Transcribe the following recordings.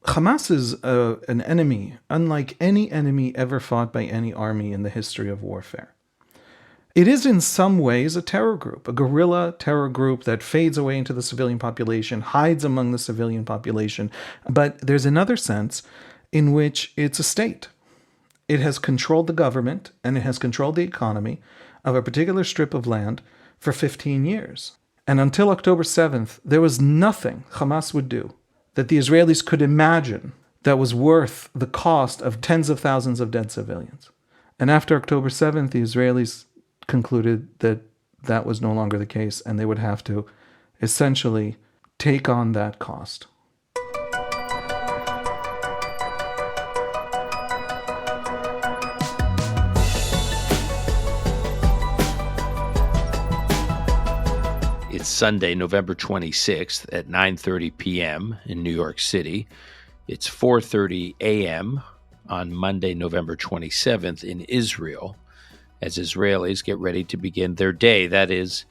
Hamas is an enemy, unlike any enemy ever fought by any army in the history of warfare. It is in some ways a terror group, a guerrilla terror group that fades away into the civilian population, hides among the civilian population. But there's another sense in which it's a state. It has controlled the government and it has controlled the economy of a particular strip of land for 15 years. And until October 7th, there was nothing Hamas would do that the Israelis could imagine that was worth the cost of tens of thousands of dead civilians. And after October 7th, the Israelis concluded that that was no longer the case and they would have to essentially take on that cost. It's Sunday, November 26th at 9:30 p.m. in New York City. It's 4:30 a.m. on Monday, November 27th in Israel, as Israelis get ready to begin their day. That is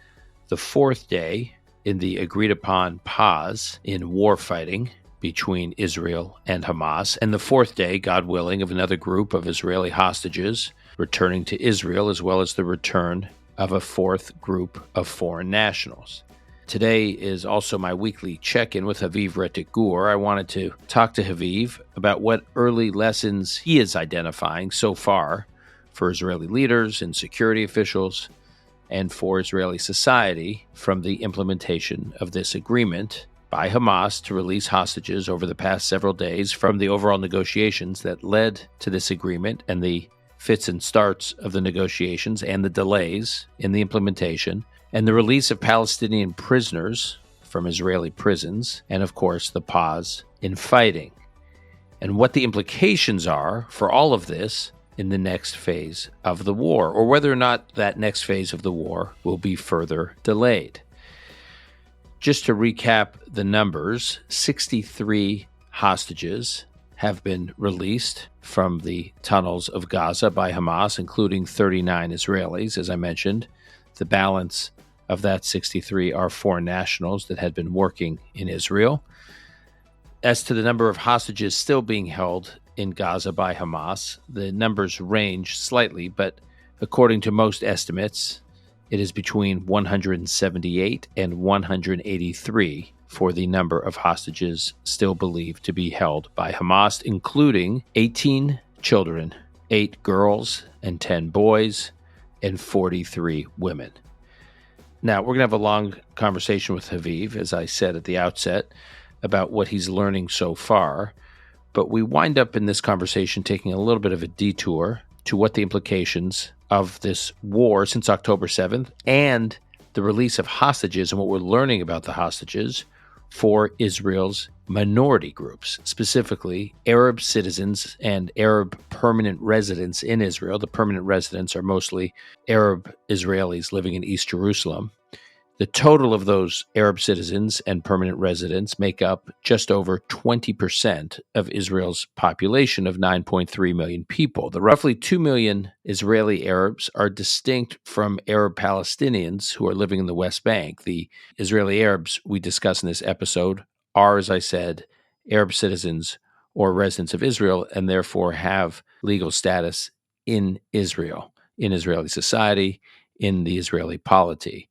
the fourth day in the agreed-upon pause in war fighting between Israel and Hamas, and the fourth day, God willing, of another group of Israeli hostages returning to Israel, as well as the return of a fourth group of foreign nationals. Today is also my weekly check-in with Haviv Rettig Gur. I wanted to talk to Haviv about what early lessons he is identifying so far for Israeli leaders and security officials and for Israeli society from the implementation of this agreement by Hamas to release hostages over the past several days from the overall negotiations that led to this agreement and the fits and starts of the negotiations and the delays in the implementation, and the release of Palestinian prisoners from Israeli prisons, and of course the pause in fighting, and what the implications are for all of this in the next phase of the war, or whether or not that next phase of the war will be further delayed. Just to recap the numbers, 63 hostages have been released from the tunnels of Gaza by Hamas, including 39 Israelis, as I mentioned. The balance of that 63 are foreign nationals that had been working in Israel. As to the number of hostages still being held in Gaza by Hamas, the numbers range slightly, but according to most estimates, it is between 178 and 183 for the number of hostages still believed to be held by Hamas, including 18 children, 8 girls and 10 boys, and 43 women. Now, we're going to have a long conversation with Haviv, as I said at the outset, about what he's learning so far, but we wind up in this conversation taking a little bit of a detour to what the implications of this war since October 7th and the release of hostages and what we're learning about the hostages for Israel's minority groups, specifically Arab citizens and Arab permanent residents in Israel. The permanent residents are mostly Arab Israelis living in East Jerusalem. The total of those Arab citizens and permanent residents make up just over 20% of Israel's population of 9.3 million people. The roughly 2 million Israeli Arabs are distinct from Arab Palestinians who are living in the West Bank. The Israeli Arabs we discuss in this episode are, as I said, Arab citizens or residents of Israel and therefore have legal status in Israel, in Israeli society, in the Israeli polity.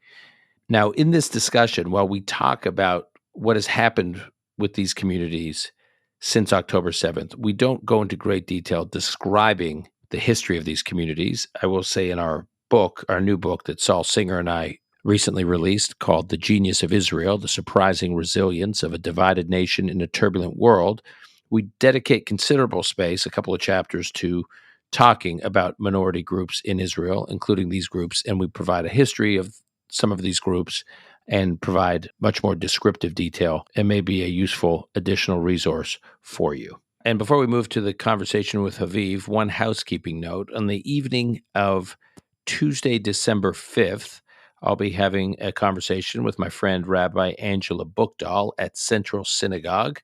Now, in this discussion, while we talk about what has happened with these communities since October 7th, we don't go into great detail describing the history of these communities. I will say in our book, our new book that Saul Singer and I recently released called The Genius of Israel, The Surprising Resilience of a Divided Nation in a Turbulent World, we dedicate considerable space, a couple of chapters, to talking about minority groups in Israel, including these groups, and we provide a history of some of these groups and provide much more descriptive detail and may be a useful additional resource for you. And before we move to the conversation with Haviv, one housekeeping note. On the evening of Tuesday, December 5th, I'll be having a conversation with my friend Rabbi Angela Bookdahl at Central Synagogue,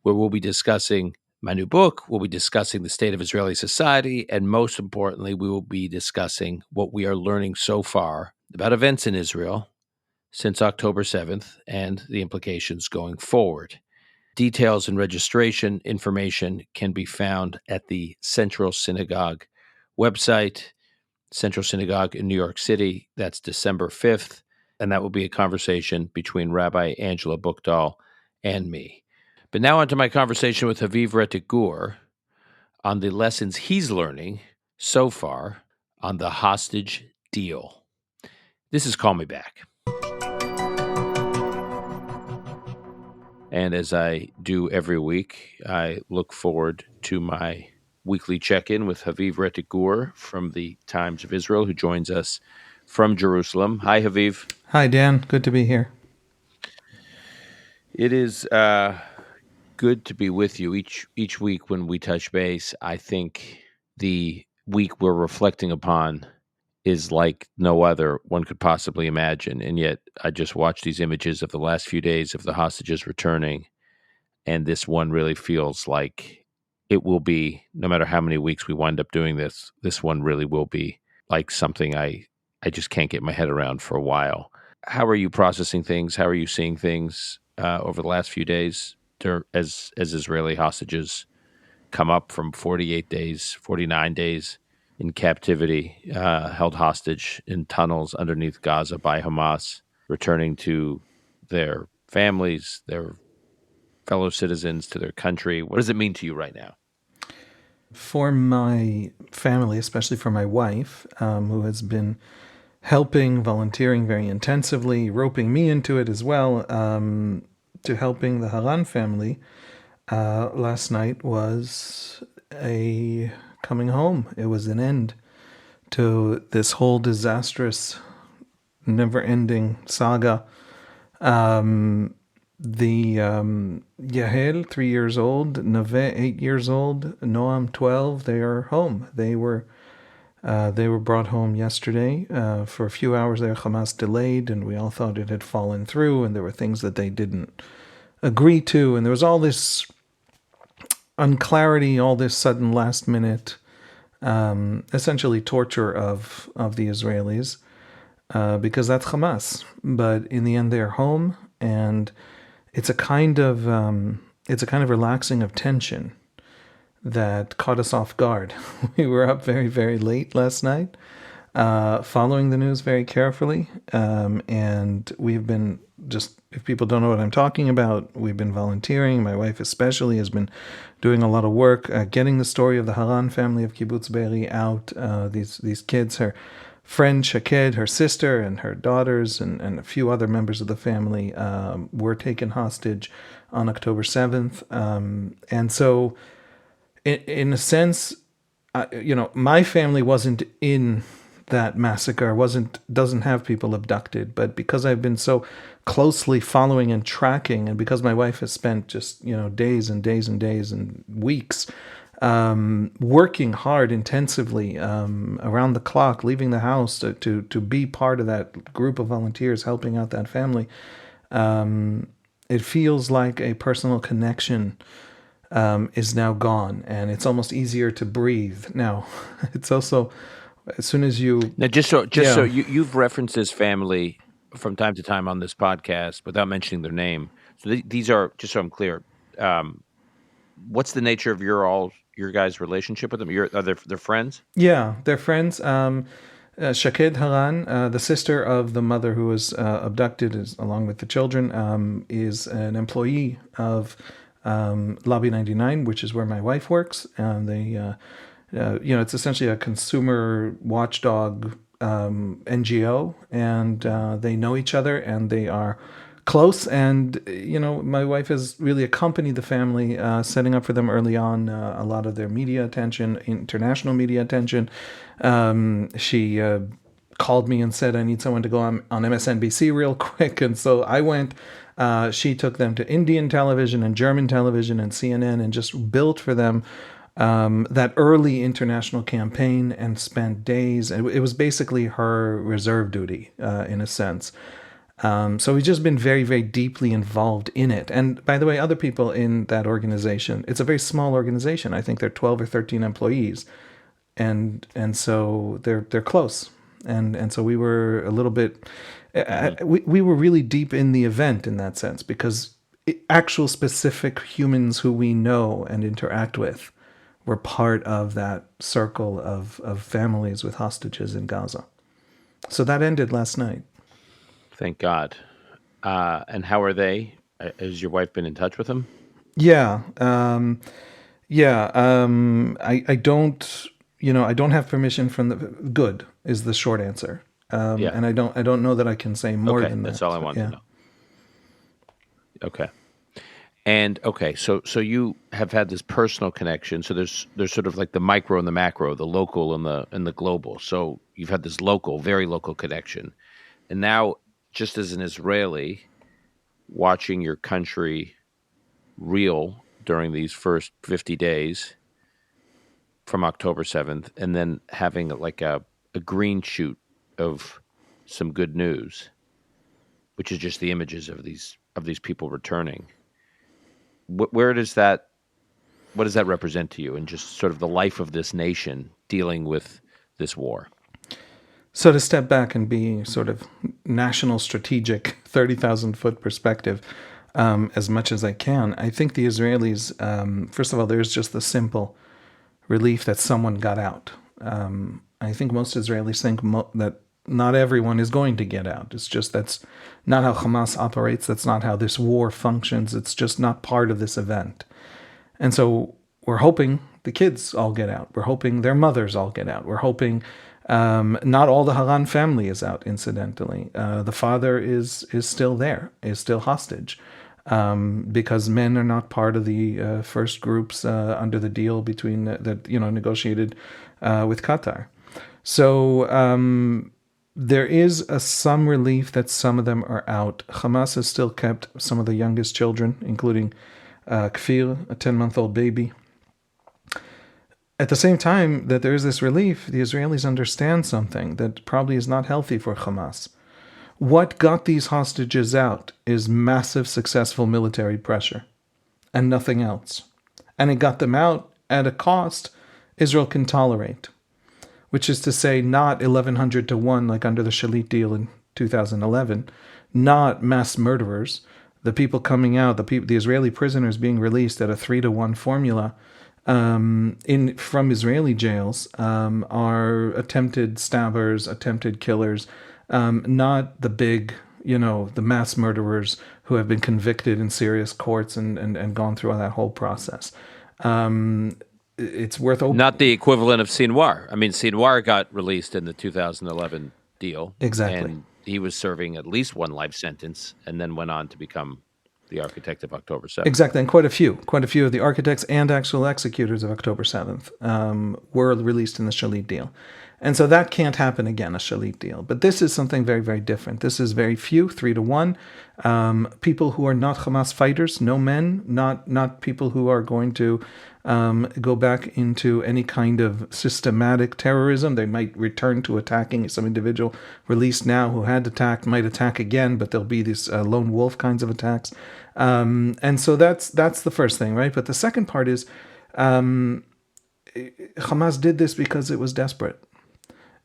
where we'll be discussing my new book, we'll be discussing the state of Israeli society, and most importantly, we will be discussing what we are learning so far about events in Israel since October 7th and the implications going forward. Details and registration information can be found at the Central Synagogue website, Central Synagogue in New York City. That's December 5th. And that will be a conversation between Rabbi Angela Buchdahl and me. But now on to my conversation with Haviv Rettig Gur on the lessons he's learning so far on the hostage deal. This is Call Me Back. And as I do every week, I look forward to my weekly check-in with Haviv Rettig Gur from the Times of Israel, who joins us from Jerusalem. Hi, Haviv. Hi, Dan. Good to be here. It is good to be with you. Each week when we touch base, I think the week we're reflecting upon is like no other one could possibly imagine. And yet I just watched these images of the last few days of the hostages returning. And this one really feels like it will be, no matter how many weeks we wind up doing this one really will be like something I just can't get my head around for a while. How are you processing things? How are you seeing things over the last few days as Israeli hostages come up from 48 days, 49 days in captivity, held hostage in tunnels underneath Gaza by Hamas, returning to their families, their fellow citizens, to their country? What does it mean to you right now? For my family, especially for my wife, who has been helping, volunteering very intensively, roping me into it as well, to helping the Haran family, last night was a coming home. It was an end to this whole disastrous, never-ending saga. Yahel, 3 years old, Naveh, 8 years old, Noam, 12, they are home. They were brought home yesterday. For a few hours there, Hamas delayed, and we all thought it had fallen through, and there were things that they didn't agree to, and there was all this unclarity, all this sudden last-minute, essentially torture of the Israelis, because that's Hamas. But in the end, they're home, and it's a kind of relaxing of tension that caught us off guard. We were up very, very late last night, following the news very carefully, and we've been just, if people don't know what I'm talking about, we've been volunteering. My wife especially has been doing a lot of work, getting the story of the Haran family of Kibbutz Be'eri out. These kids, her friend Shaked, her sister, and her daughters, and a few other members of the family were taken hostage on October 7th. And so, in a sense, my family wasn't in that massacre, doesn't have people abducted, but because I've been so closely following and tracking, and because my wife has spent just days and days and days and weeks working hard intensively, around the clock, leaving the house to be part of that group of volunteers helping out that family, it feels like a personal connection is now gone, and it's almost easier to breathe now. It's also, as soon as you now, so you've referenced this family from time to time on this podcast without mentioning their name. So these are, just so I'm clear, what's the nature of your guys' relationship with them? Are they friends? Yeah, they're friends. Shaked Haran, the sister of the mother who was abducted, along with the children, is an employee of Lobby 99, which is where my wife works. They, it's essentially a consumer watchdog NGO, and they know each other, and they are close. And my wife has really accompanied the family, setting up for them early on a lot of their media attention, international media attention. She called me and said, I need someone to go on MSNBC real quick, and so I went. She took them to Indian television and German television and CNN, and just built for them that early international campaign, and spent days. It was basically her reserve duty, in a sense. So we've just been very, very deeply involved in it. And by the way, other people in that organization, it's a very small organization. I think they're 12 or 13 employees. And so they're close. And so we were a little bit, we were really deep in the event in that sense, because actual specific humans who we know and interact with were part of that circle of families with hostages in Gaza. So that ended last night. Thank God. And how are they? Has your wife been in touch with them? Yeah. Yeah. I don't, I don't have permission from the, good is the short answer. Yeah. And I don't know that I can say more Okay, than that's that. all I wanted Yeah. to know. Okay. And okay, so you have had this personal connection. So there's sort of like the micro and the macro, the local and the global. So you've had this local, very local connection. And now, just as an Israeli, watching your country reel during these first 50 days from October 7th, and then having like a green shoot of some good news, which is just the images of these people returning. Where does that what does that represent to you, and just sort of the life of this nation dealing with this war? So to step back and be sort of national strategic, 30,000-foot perspective, as much as I can, I think the Israelis, first of all, there's just the simple relief that someone got out. I think most Israelis think that not everyone is going to get out. It's just that's not how Hamas operates. That's not how this war functions. It's just not part of this event. And so we're hoping the kids all get out. We're hoping their mothers all get out. We're hoping not all the Haran family is out, incidentally. The father is still there, is still hostage, because men are not part of the first groups under the deal between that negotiated with Qatar. So there is some relief that some of them are out. Hamas has still kept some of the youngest children, including Kfir, a 10-month-old baby. At the same time that there is this relief, the Israelis understand something that probably is not healthy for Hamas. What got these hostages out is massive, successful military pressure, and nothing else. And it got them out at a cost Israel can tolerate, which is to say not 1,100 to 1 like under the Shalit deal in 2011, not mass murderers. The people coming out, the Israeli prisoners being released at a 3 to 1 formula from Israeli jails are attempted stabbers, attempted killers, not the big, the mass murderers who have been convicted in serious courts and gone through that whole process. It's worth Not the equivalent of Sinwar. I mean, Sinwar got released in the 2011 deal. Exactly. And he was serving at least one life sentence and then went on to become the architect of October 7th. Exactly, and quite a few of the architects and actual executors of October 7th were released in the Shalit deal. And so that can't happen again, a Shalit deal. But this is something very, very different. This is very few, 3 to 1. People who are not Hamas fighters, no men, not people who are going to go back into any kind of systematic terrorism. They might return to attacking. Some individual released now who had attacked might attack again, but there'll be these lone wolf kinds of attacks. And so that's the first thing, right? But the second part is Hamas did this because it was desperate.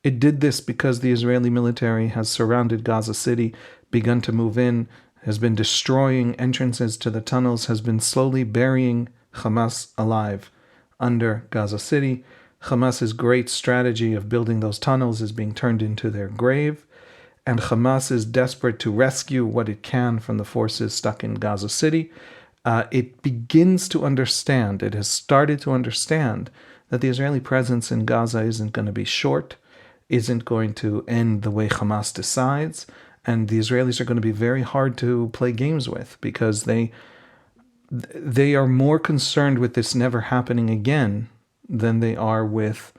It did this because the Israeli military has surrounded Gaza City, begun to move in, has been destroying entrances to the tunnels, has been slowly burying Hamas alive under Gaza City. Hamas's great strategy of building those tunnels is being turned into their grave, and Hamas is desperate to rescue what it can from the forces stuck in Gaza City. It begins to understand, it has started to understand that the Israeli presence in Gaza isn't going to be short, isn't going to end the way Hamas decides, and the Israelis are going to be very hard to play games with because they are more concerned with this never happening again than they are with,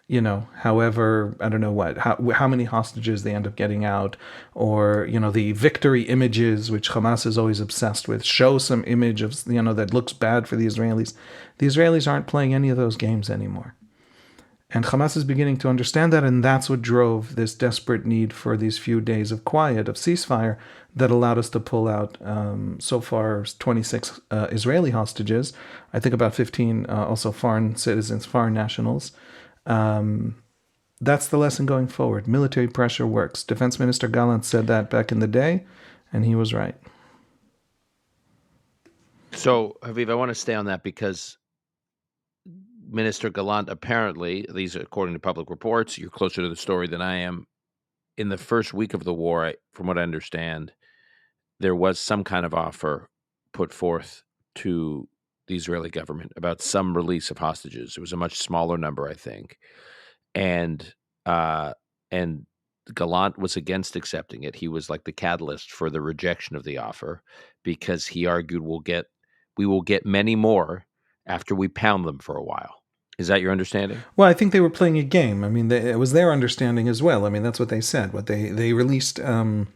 however, I don't know how many hostages they end up getting out, or, the victory images, which Hamas is always obsessed with, show some image of, that looks bad for the Israelis. The Israelis aren't playing any of those games anymore. And Hamas is beginning to understand that, and that's what drove this desperate need for these few days of quiet, of ceasefire, that allowed us to pull out, so far, 26 Israeli hostages. I think about 15 also foreign citizens, foreign nationals. That's the lesson going forward. Military pressure works. Defense Minister Gallant said that back in the day, and he was right. So, Haviv, I want to stay on that because Minister Gallant apparently, these are according to public reports, you're closer to the story than I am. In the first week of the war, from what I understand, there was some kind of offer put forth to the Israeli government about some release of hostages. It was a much smaller number, I think, and uh, and Gallant was against accepting it. He was like the catalyst for the rejection of the offer because he argued we will get many more after we pound them for a while. Is that your understanding? Well, I think they were playing a game. I mean, it was their understanding as well. I mean, that's what they said. What they released early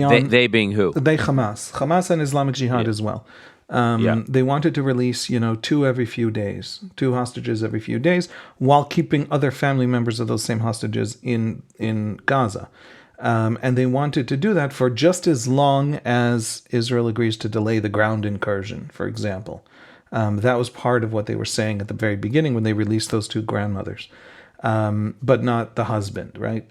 on. They being who? They Hamas and Islamic Jihad Yeah. as well. Yeah. They wanted to release, two every few days, two hostages every few days, while keeping other family members of those same hostages in Gaza. And they wanted to do that for just as long as Israel agrees to delay the ground incursion, for example. That was part of what they were saying at the very beginning when they released those two grandmothers, but not the husband, right?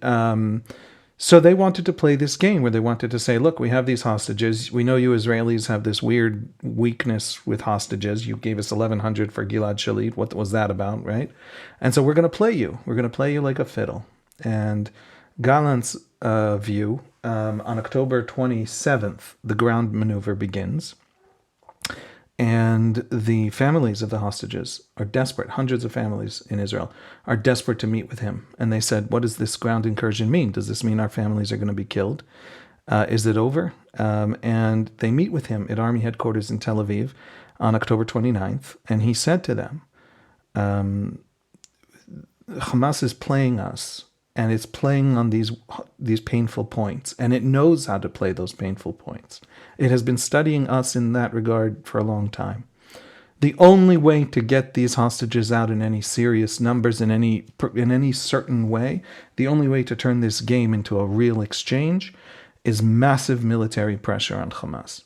So they wanted to play this game where they wanted to say, look, we have these hostages. We know you Israelis have this weird weakness with hostages. You gave us 1,100 for Gilad Shalit. What was that about, right? And so we're going to play you. We're going to play you like a fiddle. And Gallant's view, on October 27th, the ground maneuver begins. And the families of the hostages are desperate. Hundreds of families in Israel are desperate to meet with him. And they said, what does this ground incursion mean? Does this mean our families are going to be killed? Is it over? And they meet with him at Army headquarters in Tel Aviv on October 29th. And he said to them, Hamas is playing us. And it's playing on these painful points. And it knows how to play those painful points. It has been studying us in that regard for a long time. The only way to get these hostages out in any serious numbers, in any certain way, the only way to turn this game into a real exchange is massive military pressure on Hamas.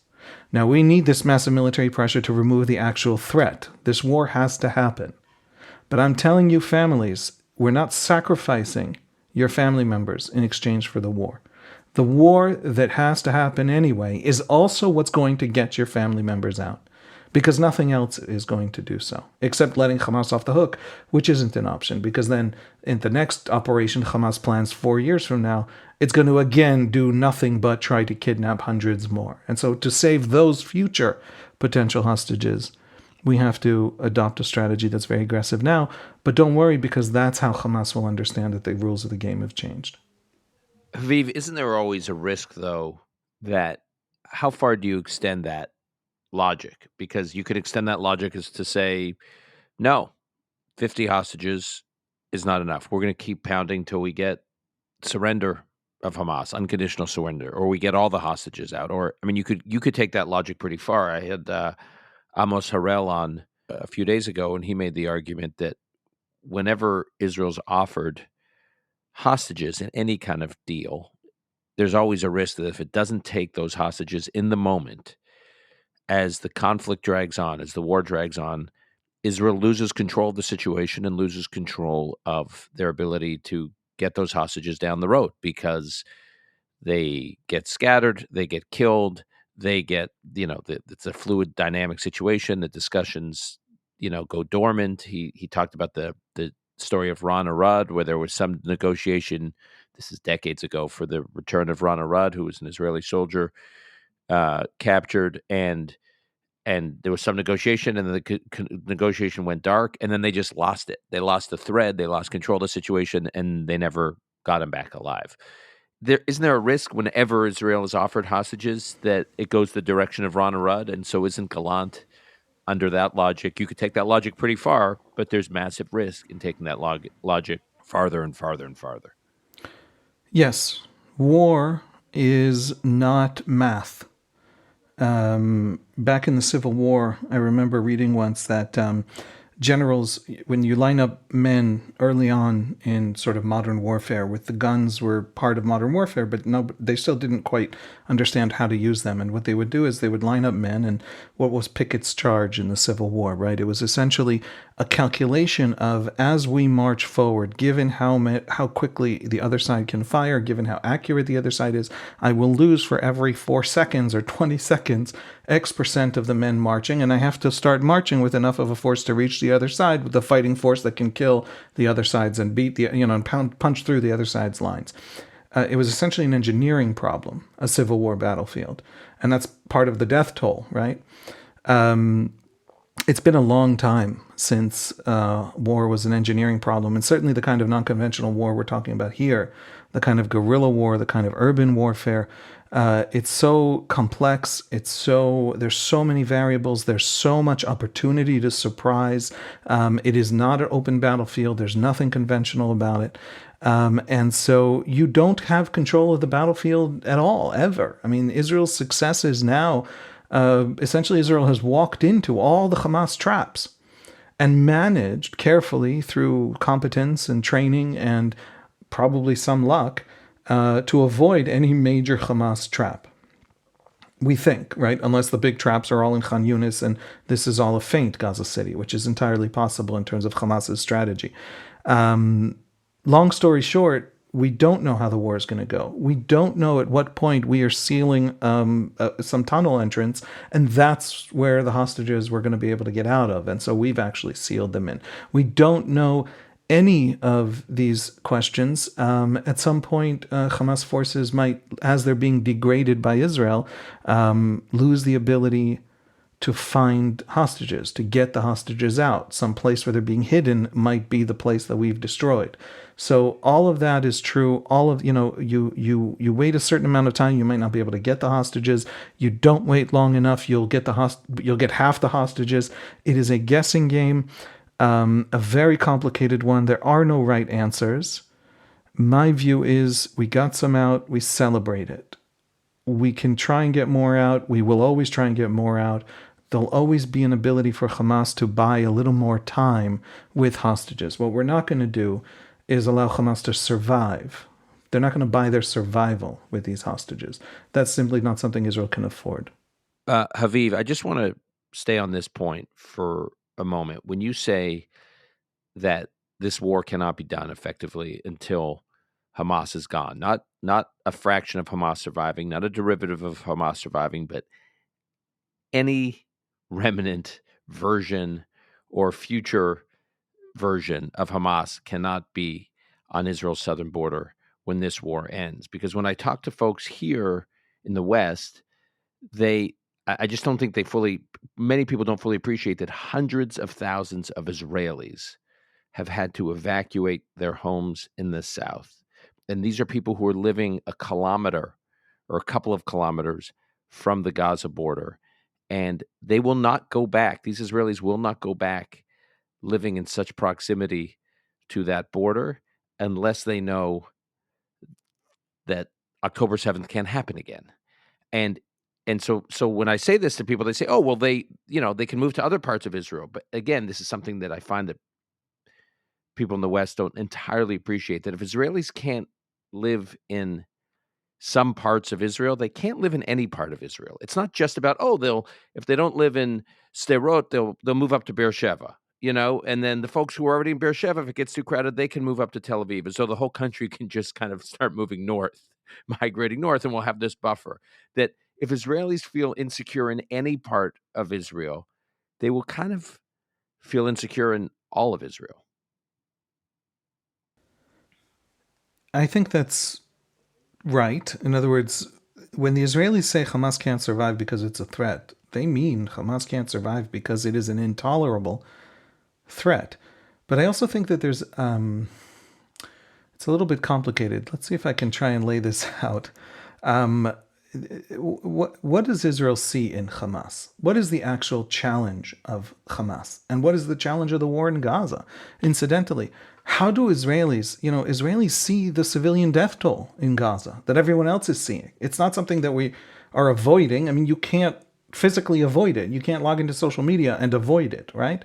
Now, we need this massive military pressure to remove the actual threat. This war has to happen. But I'm telling you, families, we're not sacrificing your family members in exchange for the war. The war that has to happen anyway is also what's going to get your family members out, because nothing else is going to do so, except letting Hamas off the hook, which isn't an option, because then in the next operation Hamas plans 4 years from now, it's going to again do nothing but try to kidnap hundreds more. And so to save those future potential hostages, we have to adopt a strategy that's very aggressive now. But don't worry, because that's how Hamas will understand that the rules of the game have changed. Haviv, isn't there always a risk, though, that how far do you extend that logic? Because you could extend that logic as to say, no, 50 hostages is not enough. We're going to keep pounding till we get surrender of Hamas, unconditional surrender, or we get all the hostages out. Or, I mean, you could take that logic pretty far. I had Amos Harel on a few days ago, and he made the argument that whenever Israel's offered hostages in any kind of deal, there's always a risk that if it doesn't take those hostages in the moment, as the conflict drags on, as the war drags on, Israel loses control of the situation and loses control of their ability to get those hostages down the road, because they get scattered, they get killed, they get, it's a fluid dynamic situation. The discussions, go dormant. He talked about the story of Ron Arad, where there was some negotiation, this is decades ago, for the return of Ron Arad, who was an Israeli soldier captured, and there was some negotiation, and the negotiation went dark, and then they just lost it. They lost the thread, they lost control of the situation, and they never got him back alive. Isn't there a risk whenever Israel is offered hostages that it goes the direction of Ron Arad? And so isn't Gallant, under that logic, you could take that logic pretty far, but there's massive risk in taking that logic farther and farther and farther. Yes, war is not math. Back in the Civil War, I remember reading once that generals, when you line up men early on in sort of modern warfare, with the guns were part of modern warfare, but no, they still didn't quite understand how to use them. And what they would do is they would line up men, and what was Pickett's charge in the Civil War, right? It was essentially a calculation of, as we march forward, given how quickly the other side can fire, given how accurate the other side is, I will lose for every 4 seconds or 20 seconds X% of the men marching, and I have to start marching with enough of a force to reach the other side with the fighting force that can kill the other sides and beat and punch through the other side's lines. It was essentially an engineering problem, a Civil War battlefield, and that's part of the death toll, right? It's been a long time since war was an engineering problem, and certainly the kind of non-conventional war we're talking about here, the kind of guerrilla war, the kind of urban warfare, it's so complex. There's so many variables. There's so much opportunity to surprise. It is not an open battlefield. There's nothing conventional about it. And so you don't have control of the battlefield at all, ever. I mean, Israel's successes now, essentially Israel has walked into all the Hamas traps and managed carefully through competence and training and probably some luck to avoid any major Hamas trap. We think, right? Unless the big traps are all in Khan Yunis and this is all a feint, Gaza City, which is entirely possible in terms of Hamas's strategy. Long story short, we don't know how the war is going to go. We don't know at what point we are sealing some tunnel entrance, and that's where the hostages we're going to be able to get out of. And so we've actually sealed them in. We don't know any of these questions. At some point, Hamas forces might, as they're being degraded by Israel, lose the ability to find hostages, to get the hostages out. Some place where they're being hidden might be the place that we've destroyed. So all of that is true. All of, you wait a certain amount of time, you might not be able to get the hostages. You don't wait long enough, you'll get half the hostages. It is a guessing game. A very complicated one. There are no right answers. My view is we got some out, we celebrate it. We can try and get more out. We will always try and get more out. There'll always be an ability for Hamas to buy a little more time with hostages. What we're not going to do is allow Hamas to survive. They're not going to buy their survival with these hostages. That's simply not something Israel can afford. Haviv, I just want to stay on this point for a moment. When you say that this war cannot be done effectively until Hamas is gone, not a fraction of Hamas surviving, not a derivative of Hamas surviving, but any remnant version or future version of Hamas cannot be on Israel's southern border when this war ends. Because when I talk to folks here in the West, I just don't think many people don't fully appreciate that hundreds of thousands of Israelis have had to evacuate their homes in the south. And these are people who are living a kilometer or a couple of kilometers from the Gaza border. And they will not go back. These Israelis will not go back living in such proximity to that border unless they know that October 7th can't happen again. And so when I say this to people, they say, oh, well, they can move to other parts of Israel. But again, this is something that I find that people in the West don't entirely appreciate, that if Israelis can't live in some parts of Israel, they can't live in any part of Israel. It's not just about, if they don't live in Sderot, they'll move up to Beersheba, and then the folks who are already in Beersheba, if it gets too crowded, they can move up to Tel Aviv. And so the whole country can just kind of start moving north, migrating north, and we'll have this buffer. That if Israelis feel insecure in any part of Israel, they will kind of feel insecure in all of Israel. I think that's right. In other words, when the Israelis say Hamas can't survive because it's a threat, they mean Hamas can't survive because it is an intolerable threat. But I also think that it's a little bit complicated. Let's see if I can try and lay this out. What does Israel see in Hamas? What is the actual challenge of Hamas? And what is the challenge of the war in Gaza? Incidentally, how do Israelis see the civilian death toll in Gaza that everyone else is seeing? It's not something that we are avoiding. I mean, you can't physically avoid it. You can't log into social media and avoid it, right?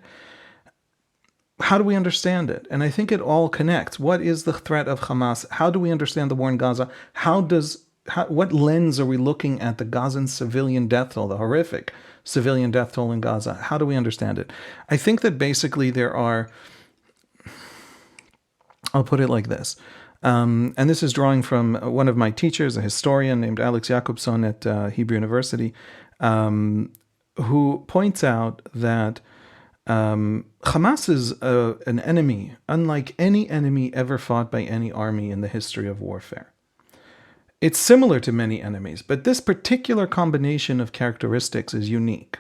how do we understand it? And I think it all connects. What is the threat of Hamas? How do we understand the war in Gaza? What lens are we looking at the Gazan civilian death toll, the horrific civilian death toll in Gaza? How do we understand it? I think that basically I'll put it like this. And this is drawing from one of my teachers, a historian named Alex Jacobson at Hebrew University, who points out that Hamas is an enemy, unlike any enemy ever fought by any army in the history of warfare. It's similar to many enemies, but this particular combination of characteristics is unique.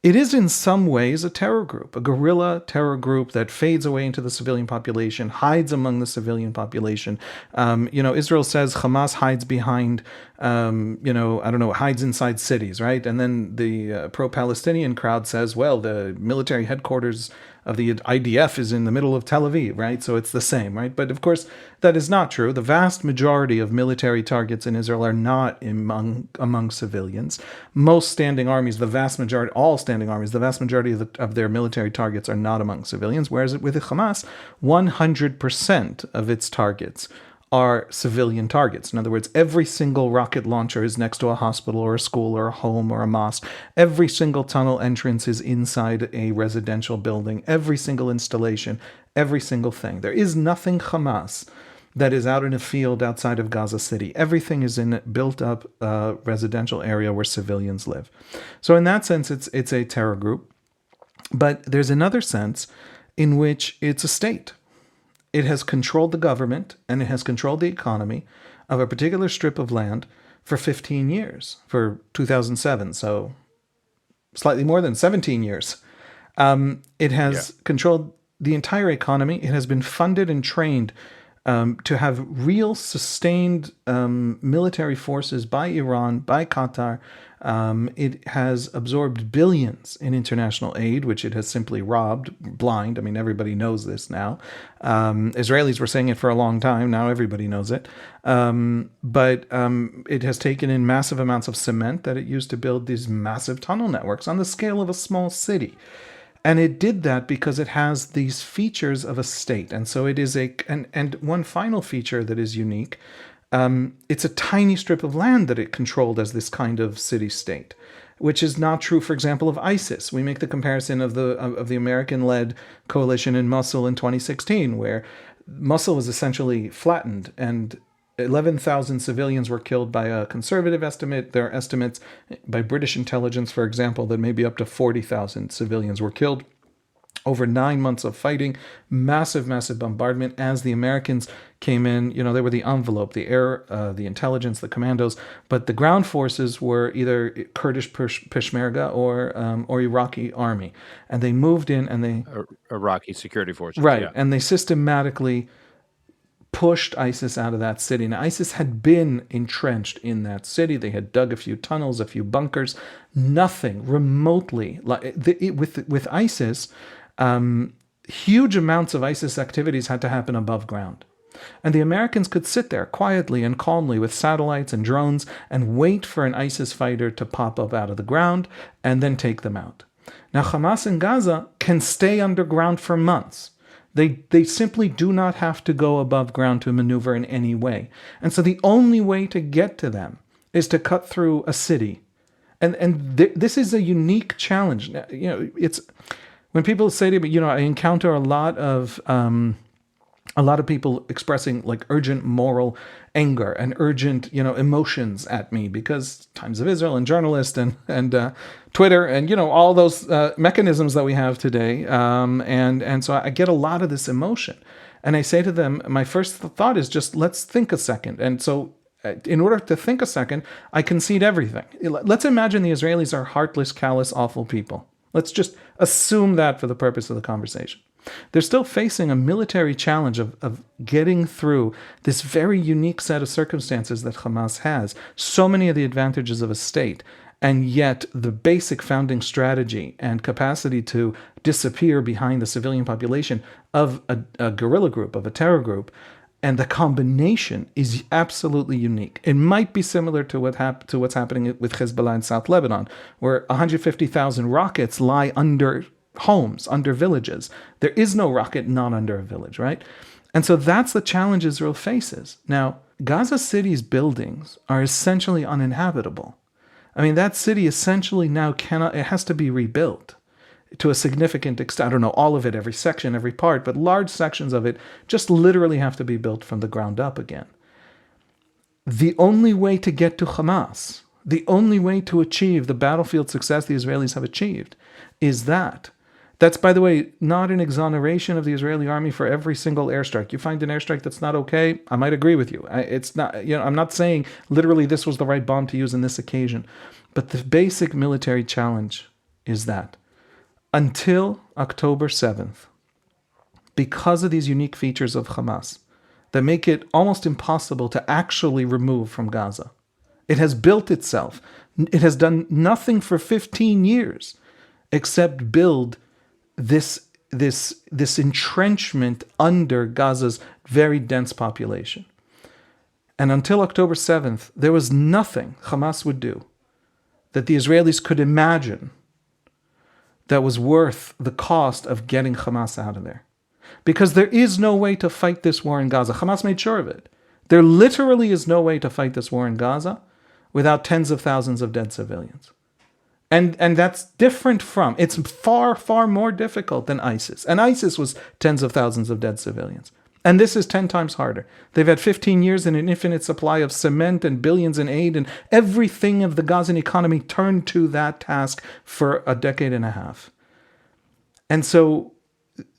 It is in some ways a terror group, a guerrilla terror group that fades away into the civilian population, hides among the civilian population. Israel says Hamas hides behind, hides inside cities, right? And then the pro-Palestinian crowd says, well, the military headquarters of the IDF is in the middle of Tel Aviv, right? So it's the same, right? But of course, that is not true. The vast majority of military targets in Israel are not among civilians. Most standing armies, all standing armies, the vast majority of their military targets are not among civilians, whereas with Hamas, 100% of its targets are civilian targets. In other words, every single rocket launcher is next to a hospital or a school or a home or a mosque. Every single tunnel entrance is inside a residential building. Every single installation, every single thing. There is nothing Hamas that is out in a field outside of Gaza City. Everything is in a built-up residential area where civilians live. So in that sense, it's a terror group. But there's another sense in which it's a state. It has controlled the government and it has controlled the economy of a particular strip of land for 15 years, for 2007, so slightly more than 17 years. It has controlled the entire economy. It has been funded and trained to have real sustained military forces by Iran, by Qatar. It has absorbed billions in international aid, which it has simply robbed blind. I mean, everybody knows this now. Israelis were saying it for a long time. Now everybody knows it. But it has taken in massive amounts of cement that it used to build these massive tunnel networks on the scale of a small city. And it did that because it has these features of a state. And so it is and one final feature that is unique. It's a tiny strip of land that it controlled as this kind of city-state, which is not true, for example, of ISIS. We make the comparison of the American-led coalition in Mosul in 2016, where Mosul was essentially flattened and 11,000 civilians were killed by a conservative estimate. There are estimates by British intelligence, for example, that maybe up to 40,000 civilians were killed over 9 months of fighting, massive bombardment. As the Americans came in, they were the envelope, the air, the intelligence, the commandos, but the ground forces were either Kurdish Peshmerga or Iraqi army. And they moved in and they... Iraqi security forces. Right, yeah. And they systematically pushed ISIS out of that city. Now, ISIS had been entrenched in that city. They had dug a few tunnels, a few bunkers, nothing remotely. With ISIS, huge amounts of ISIS activities had to happen above ground. And the Americans could sit there quietly and calmly with satellites and drones and wait for an ISIS fighter to pop up out of the ground and then take them out. Now, Hamas in Gaza can stay underground for months. They simply do not have to go above ground to maneuver in any way. And so the only way to get to them is to cut through a city. And this is a unique challenge. It's when people say to me, I encounter a lot of people expressing like urgent moral anger and urgent, emotions at me because Times of Israel and journalists and Twitter and, all those mechanisms that we have today. And so I get a lot of this emotion. And I say to them, my first thought is just, let's think a second. And so in order to think a second, I concede everything. Let's imagine the Israelis are heartless, callous, awful people. Let's just assume that for the purpose of the conversation. They're still facing a military challenge of getting through this very unique set of circumstances that Hamas has. So many of the advantages of a state, and yet the basic founding strategy and capacity to disappear behind the civilian population of a guerrilla group, of a terror group, and the combination is absolutely unique. It might be similar to what's happening with Hezbollah in South Lebanon, where 150,000 rockets lie under homes, under villages. There is no rocket not under a village, right? And so that's the challenge Israel faces. Now, Gaza City's buildings are essentially uninhabitable. I mean, that city essentially now it has to be rebuilt to a significant extent. I don't know all of it, every section, every part, but large sections of it just literally have to be built from the ground up again. The only way to get to Hamas, the only way to achieve the battlefield success the Israelis have achieved is that. That's, by the way, not an exoneration of the Israeli army for every single airstrike. You find an airstrike that's not okay, I might agree with you. It's not, I'm not saying literally this was the right bomb to use in this occasion. But the basic military challenge is that until October 7th, because of these unique features of Hamas that make it almost impossible to actually remove from Gaza, it has built itself. It has done nothing for 15 years except build this entrenchment under Gaza's very dense population. And until October 7th, there was nothing Hamas would do that the Israelis could imagine that was worth the cost of getting Hamas out of there. Because there is no way to fight this war in Gaza. Hamas made sure of it. There literally is no way to fight this war in Gaza without tens of thousands of dead civilians. And that's different from, it's far, far more difficult than ISIS. And ISIS was tens of thousands of dead civilians. And this is 10 times harder. They've had 15 years and an infinite supply of cement and billions in aid, and everything of the Gazan economy turned to that task for a decade and a half. And so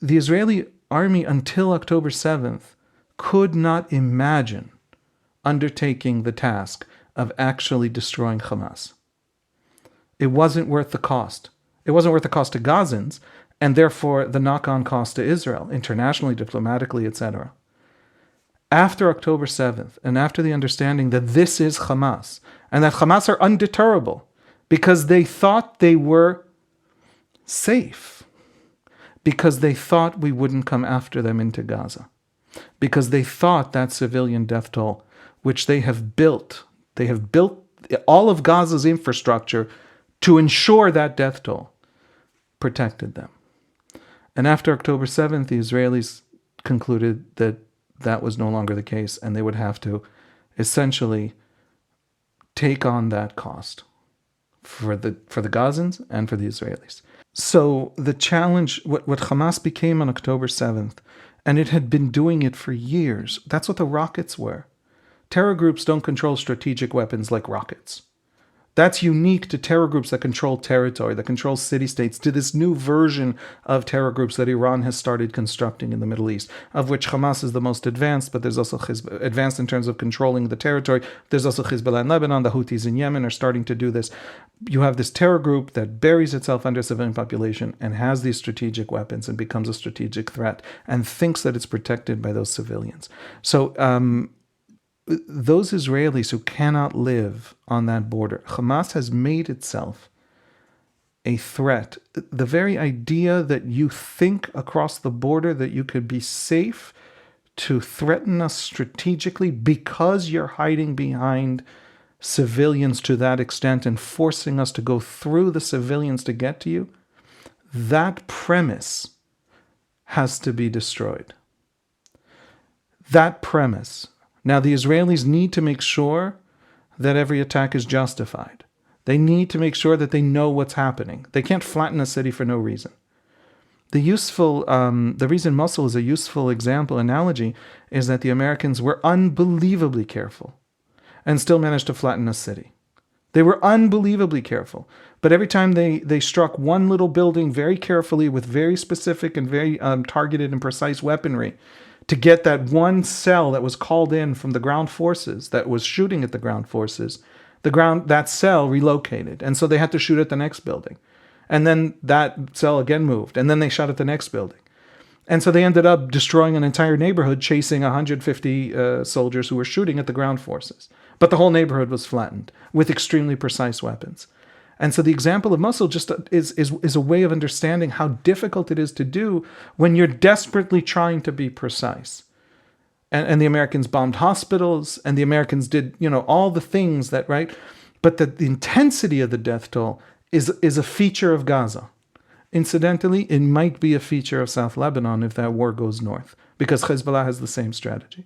the Israeli army until October 7th could not imagine undertaking the task of actually destroying Hamas. It wasn't worth the cost. It wasn't worth the cost to Gazans, and therefore the knock-on cost to Israel, internationally, diplomatically, etc. After October 7th, and after the understanding that this is Hamas, and that Hamas are undeterrable, because they thought they were safe, because they thought we wouldn't come after them into Gaza, because they thought that civilian death toll, which they have built all of Gaza's infrastructure to ensure that death toll, protected them. And after October 7th, the Israelis concluded that that was no longer the case, and they would have to essentially take on that cost for the Gazans and for the Israelis. So the challenge, what Hamas became on October 7th, and it had been doing it for years, that's what the rockets were. Terror groups don't control strategic weapons like rockets. That's unique to terror groups that control territory, that control city-states, to this new version of terror groups that Iran has started constructing in the Middle East, of which Hamas is the most advanced, but there's also advanced in terms of controlling the territory. There's also Hezbollah in Lebanon, the Houthis in Yemen are starting to do this. You have this terror group that buries itself under civilian population and has these strategic weapons and becomes a strategic threat and thinks that it's protected by those civilians. So, those Israelis who cannot live on that border, Hamas has made itself a threat. The very idea that you think across the border that you could be safe to threaten us strategically because you're hiding behind civilians to that extent and forcing us to go through the civilians to get to you, that premise has to be destroyed. That premise. Now, the Israelis need to make sure that every attack is justified. They need to make sure that they know what's happening. They can't flatten a city for no reason. The reason Mosul is a useful analogy, is that the Americans were unbelievably careful and still managed to flatten a city. They were unbelievably careful. But every time they struck one little building very carefully with very specific and very targeted and precise weaponry, to get that one cell that was called in from the ground forces that was shooting at the ground forces, that cell relocated. And so they had to shoot at the next building. And then that cell again moved. And then they shot at the next building. And so they ended up destroying an entire neighborhood, chasing 150 soldiers who were shooting at the ground forces. But the whole neighborhood was flattened with extremely precise weapons. And so the example of Mosul just is a way of understanding how difficult it is to do when you're desperately trying to be precise. And the Americans bombed hospitals, and the Americans did, all the things that, right? But the intensity of the death toll is a feature of Gaza. Incidentally, it might be a feature of South Lebanon if that war goes north, because Hezbollah has the same strategy.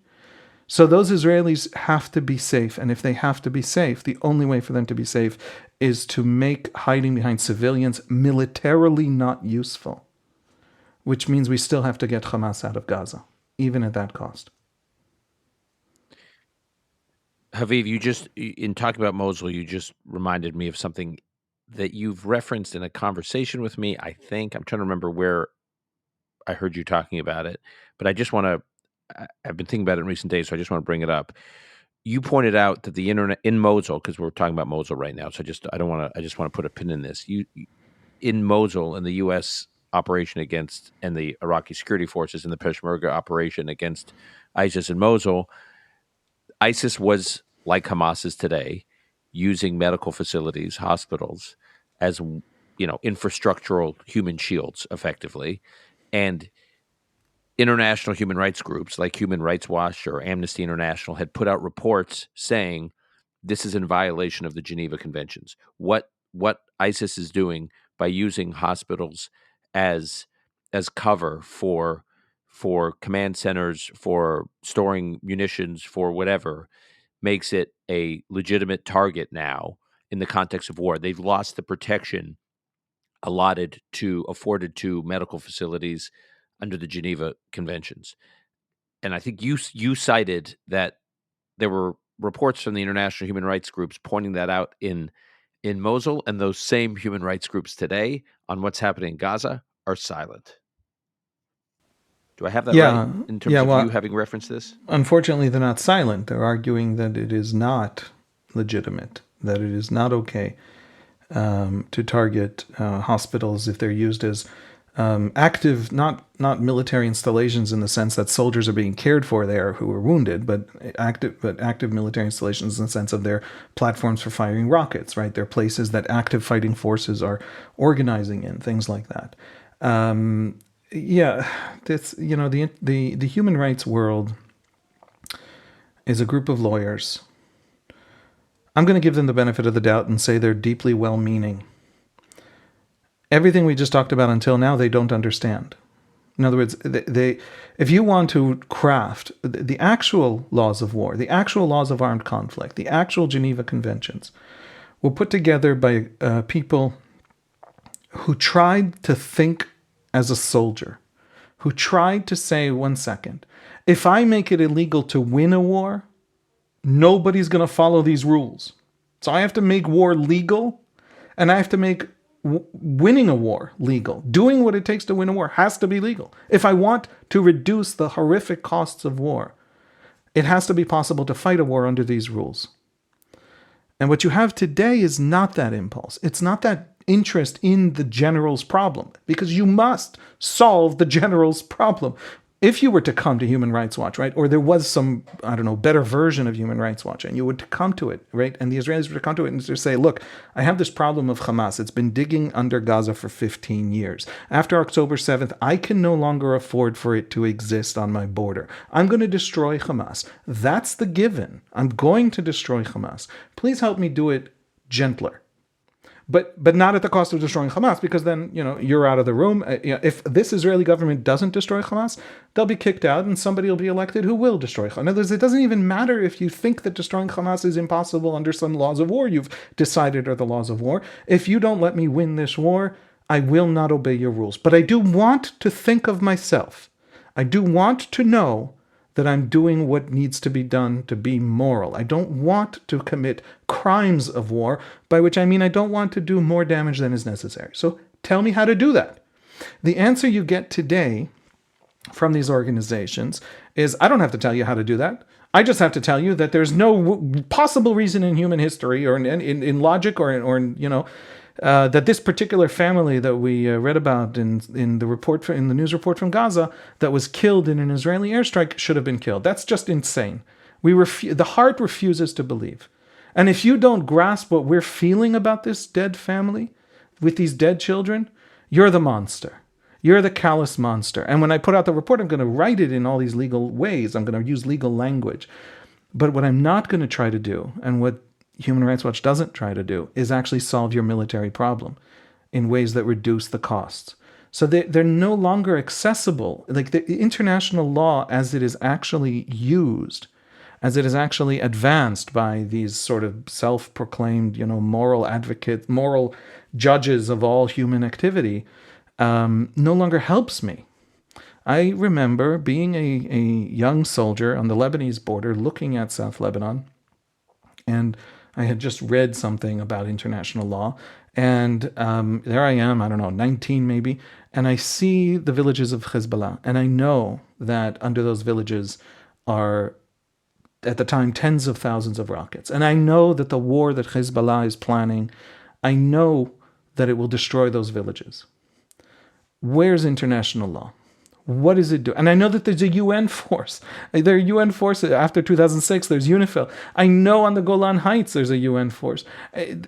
So those Israelis have to be safe, and if they have to be safe, the only way for them to be safe is to make hiding behind civilians militarily not useful, which means we still have to get Hamas out of Gaza, even at that cost. Haviv, in talking about Mosul, you just reminded me of something that you've referenced in a conversation with me. I think I'm trying to remember where I heard you talking about it, but I've been thinking about it in recent days, so I just want to bring it up. You pointed out that the internet in Mosul, because we're talking about Mosul right now, so I just want to put a pin in this. In Mosul, in the U.S. operation against, and the Iraqi security forces in the Peshmerga operation against ISIS in Mosul, ISIS was, like Hamas is today, using medical facilities, hospitals, as infrastructural human shields, effectively, and international human rights groups like Human Rights Watch or Amnesty International had put out reports saying this is in violation of the Geneva Conventions. What ISIS is doing by using hospitals as cover for command centers, for storing munitions, for whatever, makes it a legitimate target now in the context of war. They've lost the protection afforded to medical facilities under the Geneva Conventions. And I think you cited that there were reports from the international human rights groups pointing that out in Mosul, and those same human rights groups today on what's happening in Gaza are silent. Do I have that right in terms of you having referenced this? Unfortunately, they're not silent. They're arguing that it is not legitimate, that it is not okay to target hospitals if they're used as active, not military installations in the sense that soldiers are being cared for there who are wounded, but active military installations in the sense of their platforms for firing rockets, right? They're places that active fighting forces are organizing in, things like that. The human rights world is a group of lawyers. I'm going to give them the benefit of the doubt and say they're deeply well-meaning. Everything we just talked about until now, they don't understand. In other words, if you want to craft the actual laws of war, the actual laws of armed conflict, the actual Geneva Conventions, were put together by people who tried to think as a soldier, who tried to say, one second, if I make it illegal to win a war, nobody's going to follow these rules. So I have to make war legal, and I have to make winning a war legal. Doing what it takes to win a war has to be legal. If I want to reduce the horrific costs of war, it has to be possible to fight a war under these rules. And what you have today is not that impulse. It's not that interest in the general's problem, because you must solve the general's problem. If you were to come to Human Rights Watch, right, or there was some, better version of Human Rights Watch, and you would come to it, right, and the Israelis would come to it and just say, look, I have this problem of Hamas. It's been digging under Gaza for 15 years. After October 7th, I can no longer afford for it to exist on my border. I'm going to destroy Hamas. That's the given. I'm going to destroy Hamas. Please help me do it gentler. But not at the cost of destroying Hamas, because then, you're out of the room. If this Israeli government doesn't destroy Hamas, they'll be kicked out and somebody will be elected who will destroy Hamas. In other words, it doesn't even matter if you think that destroying Hamas is impossible under some laws of war you've decided are the laws of war. If you don't let me win this war, I will not obey your rules. But I do want to think of myself. I do want to know that I'm doing what needs to be done to be moral. I don't want to commit crimes of war, by which I mean I don't want to do more damage than is necessary. So tell me how to do that. The answer you get today from these organizations is, I don't have to tell you how to do that. I just have to tell you that there's no possible reason in human history or in logic or that this particular family that we read about in the news report from Gaza that was killed in an Israeli airstrike should have been killed. That's just insane. The heart refuses to believe. And if you don't grasp what we're feeling about this dead family with these dead children, you're the monster. You're the callous monster. And when I put out the report, I'm going to write it in all these legal ways. I'm going to use legal language. But what I'm not going to try to do, and what Human Rights Watch doesn't try to do, is actually solve your military problem. in ways that reduce the costs. So they're no longer accessible. Like the international law, as it is actually used, as it is actually advanced by these sort of self-proclaimed, moral advocates, moral judges of all human activity, no longer helps me. I remember being a young soldier on the Lebanese border looking at South Lebanon, and I had just read something about international law. And there I am, I don't know, 19 maybe, and I see the villages of Hezbollah. And I know that under those villages are, at the time, tens of thousands of rockets. And I know that the war that Hezbollah is planning, I know that it will destroy those villages. Where's international law? What does it do? And I know that there's a UN force. There are UN forces. After 2006, there's UNIFIL. I know on the Golan Heights there's a UN force,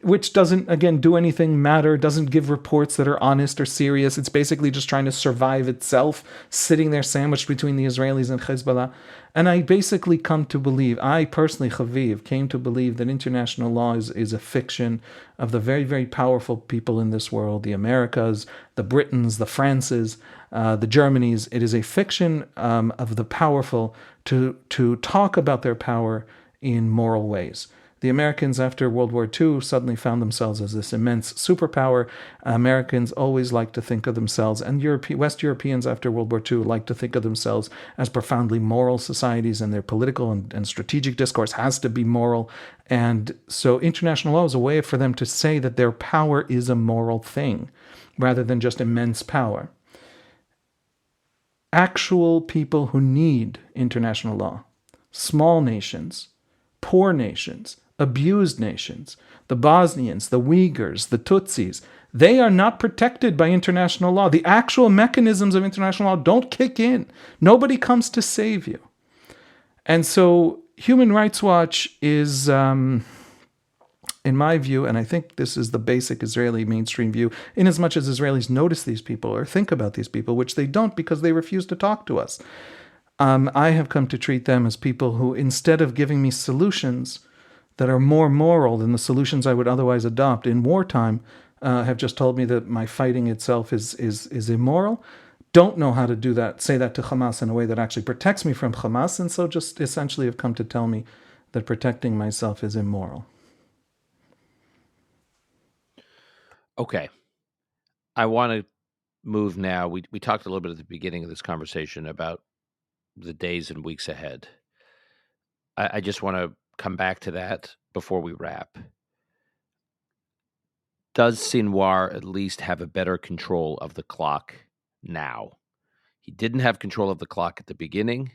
which doesn't, again, do anything matter, doesn't give reports that are honest or serious. It's basically just trying to survive itself, sitting there sandwiched between the Israelis and Hezbollah. And I basically come to believe, I personally, Haviv, came to believe that international law is a fiction of the very, very powerful people in this world, the Americas, the Britons, the Frances, the Germanys. It is a fiction of the powerful to talk about their power in moral ways. The Americans, after World War II, suddenly found themselves as this immense superpower. Americans always like to think of themselves, and West Europeans after World War II like to think of themselves as profoundly moral societies, and their political and strategic discourse has to be moral. And so international law is a way for them to say that their power is a moral thing, rather than just immense power. Actual people who need international law, small nations, poor nations, abused nations, the Bosnians, the Uyghurs, the Tutsis, they are not protected by international law. The actual mechanisms of international law don't kick in. Nobody comes to save you. And so Human Rights Watch is, in my view, and I think this is the basic Israeli mainstream view, in as much as Israelis notice these people or think about these people, which they don't because they refuse to talk to us. I have come to treat them as people who, instead of giving me solutions that are more moral than the solutions I would otherwise adopt in wartime, have just told me that my fighting itself is immoral, don't know how to do that, say that to Hamas in a way that actually protects me from Hamas, and so just essentially have come to tell me that protecting myself is immoral. Okay. I want to move now. We talked a little bit at the beginning of this conversation about the days and weeks ahead. I just want to come back to that before we wrap. Does Sinwar at least have a better control of the clock now? He didn't have control of the clock at the beginning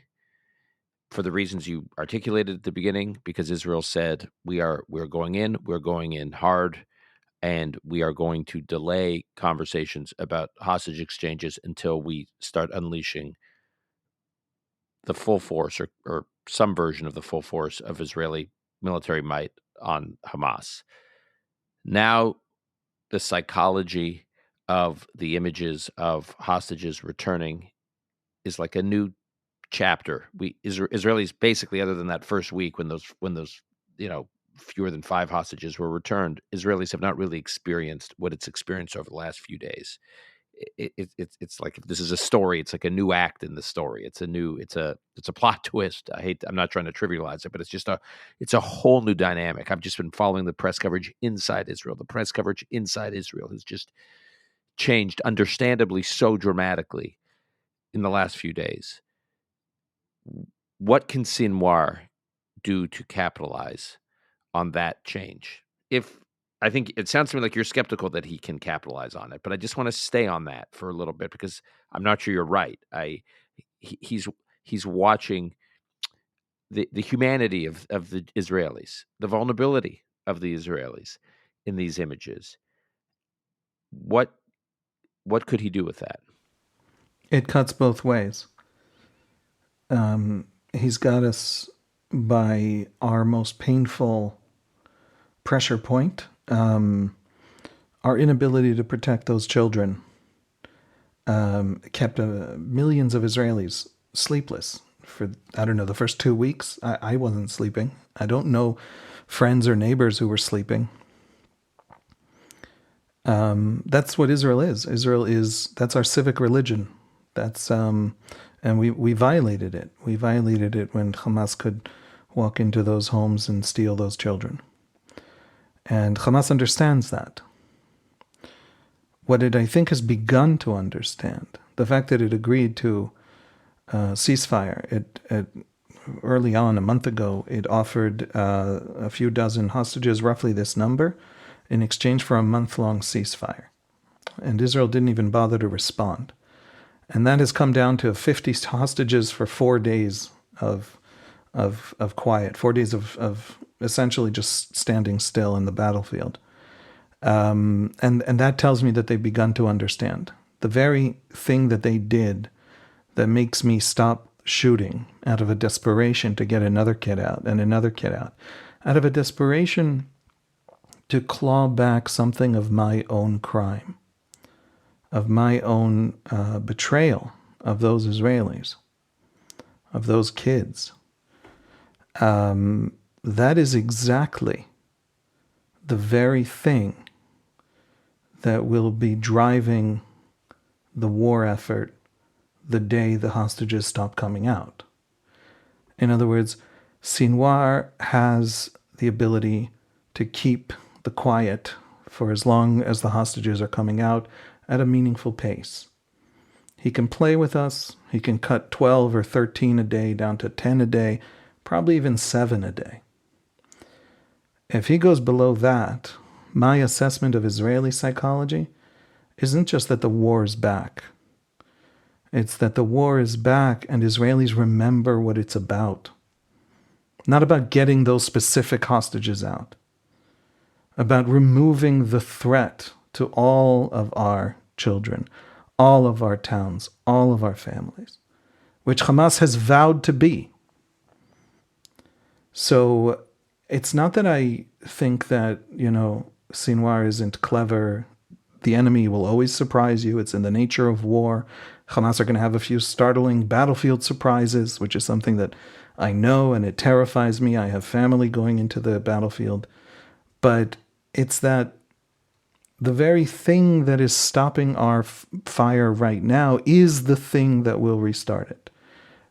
for the reasons you articulated at the beginning, because Israel said, we're going in hard, and we are going to delay conversations about hostage exchanges until we start unleashing the full force or some version of the full force of Israeli military might on Hamas. Now, the psychology of the images of hostages returning is like a new chapter. Israelis basically, other than that first week when those fewer than 5 hostages were returned, Israelis have not really experienced what it's experienced over the last few days. It's like, if this is a story, it's like a new act in the story. It's a plot twist. I'm not trying to trivialize it, but it's a whole new dynamic. I've just been following the press coverage inside Israel. The press coverage inside Israel has just changed, understandably so dramatically, in the last few days. What can Sinwar do to capitalize on that change? I think it sounds to me like you're skeptical that he can capitalize on it, but I just want to stay on that for a little bit, because I'm not sure you're right. He's watching the humanity of the Israelis, the vulnerability of the Israelis in these images. What could he do with that? It cuts both ways. He's got us by our most painful pressure point. Our inability to protect those children kept millions of Israelis sleepless for, I don't know, the first 2 weeks. I wasn't sleeping. I don't know friends or neighbors who were sleeping. That's what Israel is. That's our civic religion. And we violated it. We violated it when Hamas could walk into those homes and steal those children. And Hamas understands that. What it, I think, has begun to understand, the fact that it agreed to ceasefire, early on, a month ago, it offered a few dozen hostages, roughly this number, in exchange for a month-long ceasefire. And Israel didn't even bother to respond. And that has come down to 50 hostages for 4 days of quiet, 4 days of essentially just standing still in the battlefield. And that tells me that they've begun to understand. The very thing that they did that makes me stop shooting out of a desperation to get another kid out and another kid out of a desperation to claw back something of my own crime, of my own betrayal of those Israelis, of those kids. That is exactly the very thing that will be driving the war effort the day the hostages stop coming out. In other words, Sinwar has the ability to keep the quiet for as long as the hostages are coming out at a meaningful pace. He can play with us. He can cut 12 or 13 a day down to 10 a day, probably even 7 a day. If he goes below that, my assessment of Israeli psychology isn't just that the war is back. It's that the war is back and Israelis remember what it's about. Not about getting those specific hostages out. About removing the threat to all of our children, all of our towns, all of our families, which Hamas has vowed to be. So it's not that I think that, Sinwar isn't clever. The enemy will always surprise you. It's in the nature of war. Hamas are going to have a few startling battlefield surprises, which is something that I know, and it terrifies me. I have family going into the battlefield. But it's that the very thing that is stopping our fire right now is the thing that will restart it.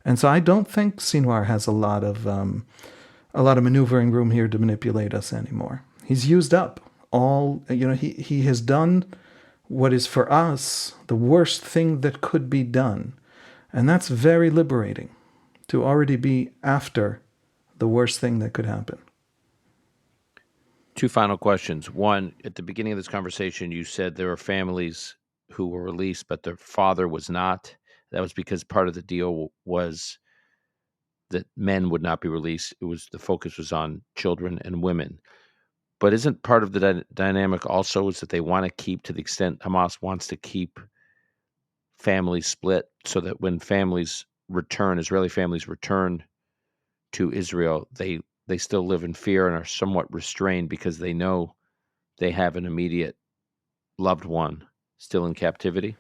And so I don't think Sinwar has a lot of maneuvering room here to manipulate us anymore. He's used up all, he has done what is for us the worst thing that could be done. And that's very liberating, to already be after the worst thing that could happen. 2 final questions. One, at the beginning of this conversation, you said there were families who were released, but their father was not. That was because part of the deal was that men would not be released. The focus was on children and women. But isn't part of the dynamic also is that they want to keep, to the extent Hamas wants to keep families split, so that when Israeli families return to Israel, they still live in fear and are somewhat restrained because they know they have an immediate loved one still in captivity?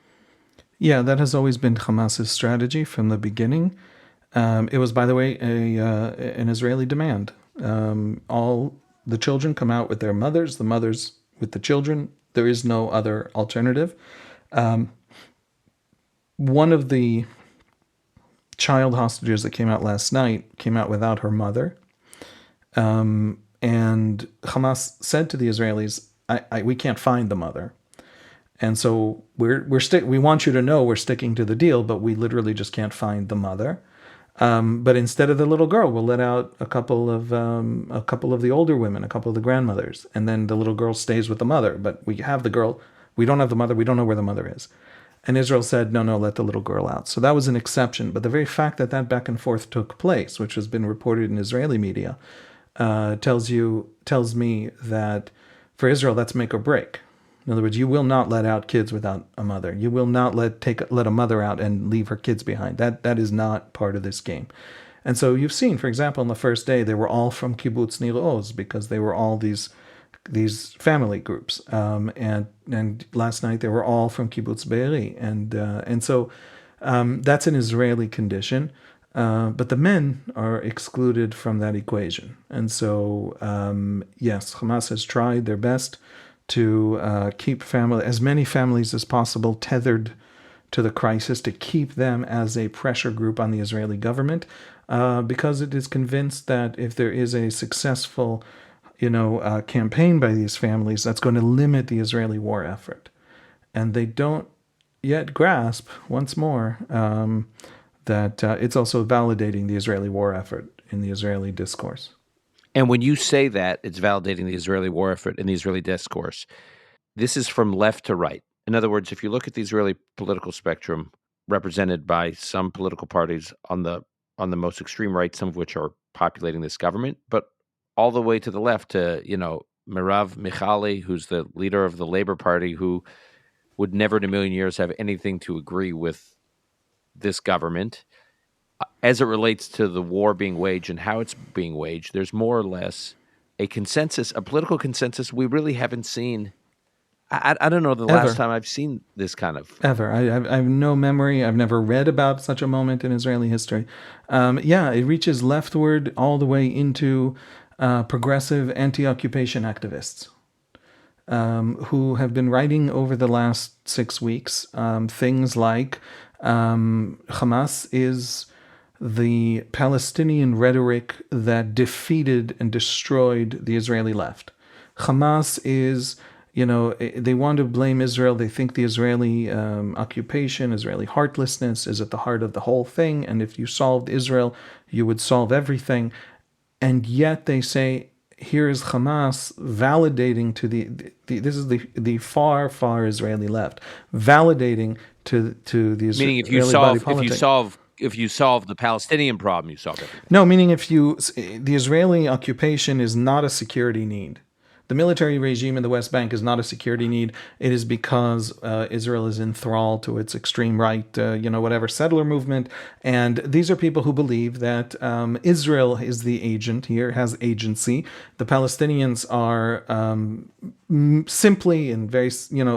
Yeah, that has always been Hamas's strategy from the beginning. It was, by the way, an Israeli demand. All the children come out with their mothers, the mothers with the children. There is no other alternative. One of the child hostages that came out last night came out without her mother. And Hamas said to the Israelis, we can't find the mother. And so we want you to know we're sticking to the deal, but we literally just can't find the mother. But instead of the little girl, we'll let out a couple of the older women, a couple of the grandmothers, and then the little girl stays with the mother. But we have the girl, we don't have the mother, we don't know where the mother is. And Israel said, no, let the little girl out. So that was an exception. But the very fact that back and forth took place, which has been reported in Israeli media, tells me that for Israel, that's make or break. In other words, you will not let out kids without a mother. You will not let a mother out and leave her kids behind. That is not part of this game. And so you've seen, for example, on the first day, they were all from Kibbutz Nir Oz, because they were all these family groups. And last night they were all from Kibbutz Be'eri. And so that's an Israeli condition. But the men are excluded from that equation. And so, yes, Hamas has tried their best to keep as many families as possible tethered to the crisis, to keep them as a pressure group on the Israeli government, because it is convinced that if there is a successful, campaign by these families, that's going to limit the Israeli war effort. And they don't yet grasp, once more, that it's also validating the Israeli war effort in the Israeli discourse. And when you say that it's validating the Israeli war effort in the Israeli discourse, this is from left to right. In other words, if you look at the Israeli political spectrum represented by some political parties on the most extreme right, some of which are populating this government, but all the way to the left to, Merav Michali, who's the leader of the Labor Party, who would never in a million years have anything to agree with this government. As it relates to the war being waged and how it's being waged, there's more or less a consensus, a political consensus we really haven't seen. I don't know the last time I've seen this kind of... Ever. I have no memory. I've never read about such a moment in Israeli history. It reaches leftward all the way into progressive anti-occupation activists who have been writing over the last 6 weeks things like Hamas is the Palestinian rhetoric that defeated and destroyed the Israeli left. Hamas is, they want to blame Israel. They think the Israeli occupation, Israeli heartlessness is at the heart of the whole thing. And if you solved Israel, you would solve everything. And yet they say, here is Hamas validating to this is the far Israeli left, validating to the Israeli meaning if you solve the Palestinian problem, you solve everything. No, meaning the Israeli occupation is not a security need. The military regime in the West Bank is not a security need. It is because Israel is in thrall to its extreme right, whatever settler movement. And these are people who believe that Israel is the agent here, has agency. The Palestinians are simply and very,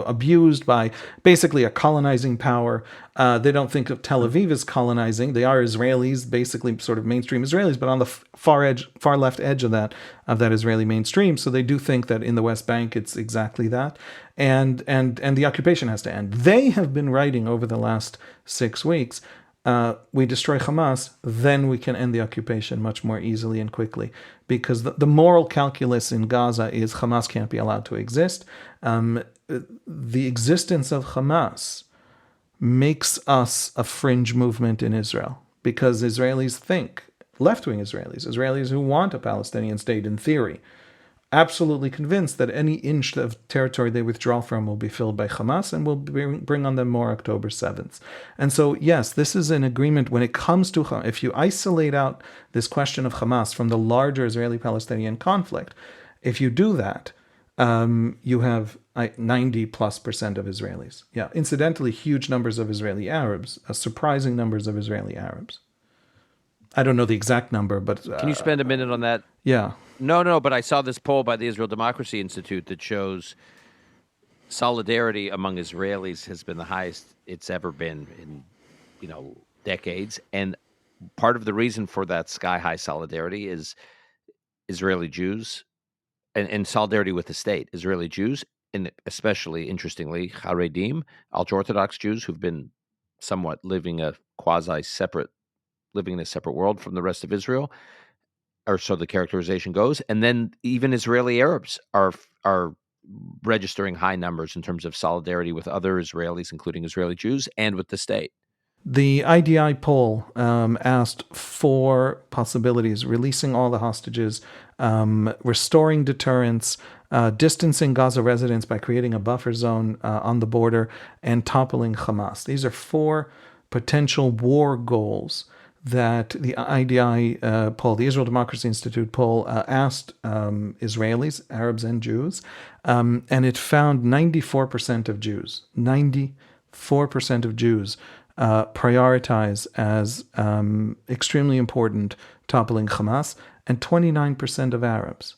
abused by basically a colonizing power. They don't think of Tel Aviv as colonizing. They are Israelis, basically sort of mainstream Israelis, but on the far left edge of that Israeli mainstream. So they do think that in the West Bank it's exactly that, and the occupation has to end. They have been writing over the last 6 weeks. We destroy Hamas, then we can end the occupation much more easily and quickly, because the moral calculus in Gaza is Hamas can't be allowed to exist. The existence of Hamas makes us a fringe movement in Israel, because Israelis think, left-wing Israelis who want a Palestinian state in theory, absolutely convinced that any inch of territory they withdraw from will be filled by Hamas and will bring on them more October 7th. And so, yes, this is an agreement when it comes to Hamas. If you isolate out this question of Hamas from the larger Israeli-Palestinian conflict, if you do that, you have 90+% of Israelis. Yeah, incidentally, huge numbers of Israeli Arabs, surprising numbers of Israeli Arabs. I don't know the exact number, but... Can you spend a minute on that? Yeah. No, but I saw this poll by the Israel Democracy Institute that shows solidarity among Israelis has been the highest it's ever been in, decades. And part of the reason for that sky-high solidarity is Israeli Jews and solidarity with the state. Israeli Jews, and especially, interestingly, Haredim, ultra-Orthodox Jews who've been somewhat living in a separate world from the rest of Israel, or so the characterization goes. And then even Israeli Arabs are registering high numbers in terms of solidarity with other Israelis, including Israeli Jews, and with the state. The IDI poll asked 4 possibilities: releasing all the hostages, restoring deterrence, distancing Gaza residents by creating a buffer zone on the border, and toppling Hamas. These are 4 potential war goals that the IDI poll, the Israel Democracy Institute poll, asked Israelis, Arabs and Jews, and it found 94% of Jews, 94% of Jews prioritize as extremely important toppling Hamas, and 29% of Arabs.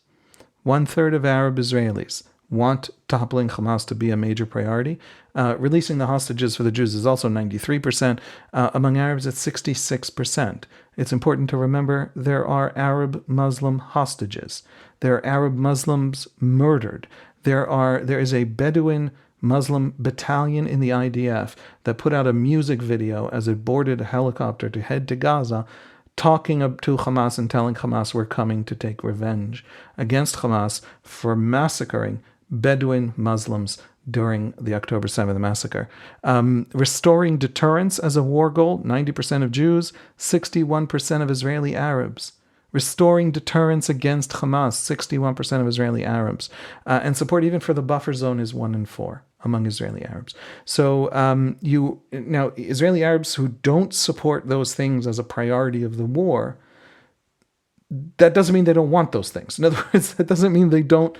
1/3 of Arab Israelis want toppling Hamas to be a major priority. Releasing the hostages for the Jews is also 93%. Among Arabs, it's 66%. It's important to remember there are Arab Muslim hostages. There are Arab Muslims murdered. There is a Bedouin Muslim battalion in the IDF that put out a music video as it boarded a helicopter to head to Gaza, talking up to Hamas and telling Hamas we're coming to take revenge against Hamas for massacring Bedouin Muslims during the October 7th massacre. Restoring deterrence as a war goal, 90% of Jews, 61% of Israeli Arabs. Restoring deterrence against Hamas, 61% of Israeli Arabs. And support even for the buffer zone is 1 in 4 among Israeli Arabs. So now Israeli Arabs who don't support those things as a priority of the war, that doesn't mean they don't want those things. In other words, that doesn't mean they don't